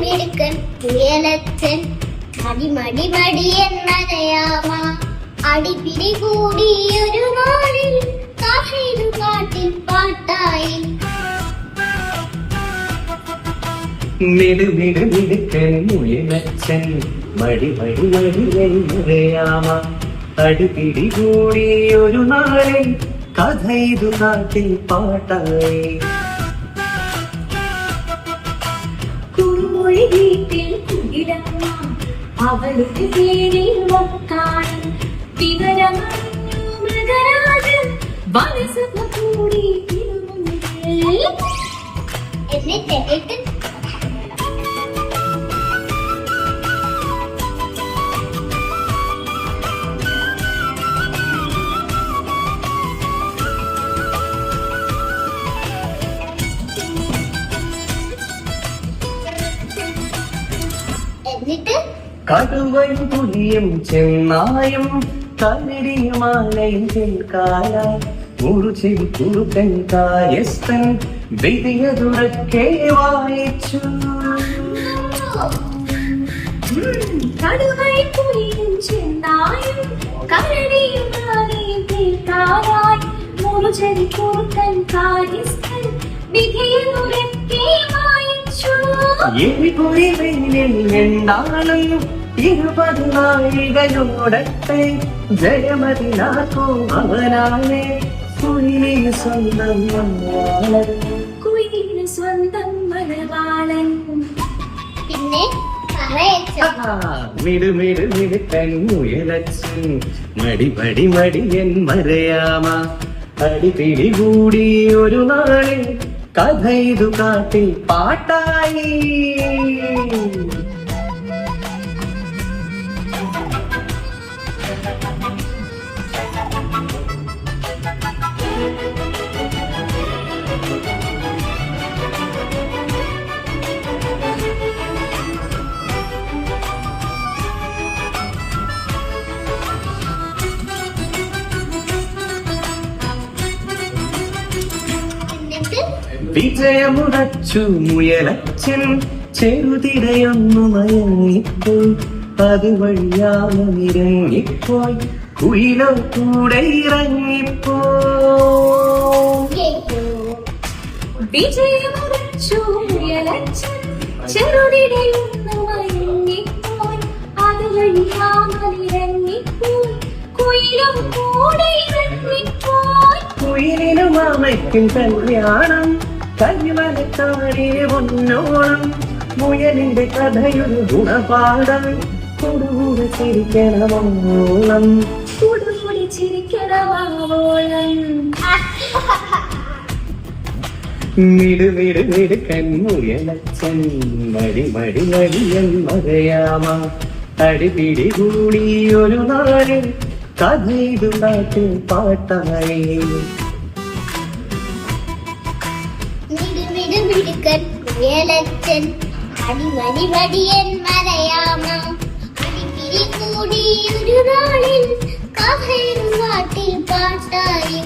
മിടുക്കൻ മുയലച്ചൻ മടി മടിയൻ മലയാമ അടിപിടി കൂടി ഒരു നാളിൽ കാശിരു കാട്ടിൽ പാട്ടായി മിടുക്കൻ മുയലച്ചൻ മടി മടിയൻ മലയാമ അടിപിടി കൂടി ഒരു നാളിൽ കഥ ഇതു നാട്ടിൽ പാട്ടായി കുറുമൊഴി വീട്ടിൽ കുടിലമ്മ അവളുടെ പേരിൽ ഒക്കാണ് വിവരമറിഞ്ഞു മൃഗരാജൻ വനസഭ കൂടി തിരുമുന്നിൽ എന്നിട്ട് കടുവയും പുലിയും ചെന്നായും കരടിയുമാലയും കേൾക്കായ മുറിച്ചിൽ കുറുക്കൻ കായസ്ഥൻ വിധിയതുറക്കെ വായിച്ചു കടുവയും പുലിയും ചെന്നായും കരടിയുമാലയും കേൾക്കാനായി മുറിച്ചെടി കുറുക്കൻ കായസ്ഥൻ വിധിയതുറക്കെ വായിച്ചു എരിപൊഴിവെയിൽ എന്താളും 20 നാഴികയോടത്തെ ജയമതിനാക്കോ അവനാണ് കുയിലിന് സ്വന്തം മലവാളൻ കുയിലിന് സ്വന്തം മലവാളൻ പിന്നെ മിടുക്കൻ മുയലച്ചൻ മടിയൻ മരയാമ അടിപിടി കൂടി ഒരു നാളിൽ കഥ ഇതു കാട്ടിൽ പാട്ടായി വിജയമുറച്ചു മുയലച്ചൻ ചെറുതിരയൊന്നു മയങ്ങിപ്പോയി അതുവഴിയാമിറങ്ങിപ്പോയി കുയിലോ കൂടെ ഇറങ്ങിപ്പോയി വിജയമുറച്ചു മുയലച്ചൻ ചെറുതിരയൊന്നു മയങ്ങിപ്പോയി അതുവഴിയാമിറങ്ങിപ്പോയി കുയിലോ കൂടെ ഇറങ്ങിപ്പോയി കുയിലിനു മാമയ്ക്കും കല്യാണം കരിമലക്കാടിയെ ഒന്നോളം മുയലിന്റെ കഥയൊരു ഗുണപാഠം കൊടുകൂടെ ചിരിക്കണമോളം കൂടുകൂടി ചിരിക്കണമോളം മിടുക്കൻ മുയലച്ചൻ മടിയൻ മകയാമ അടിപിടി കൂടി ഒരു നാളിൽ കഥ ഇതു നാട്ടിൽ പാട്ടായി മിടുക്കൻ മുയലച്ചൻ മടിയൻ മലയാമ അടിപിടി കൂടി ഒരു നാളിൽ കാട്ടിൽ പാട്ടായി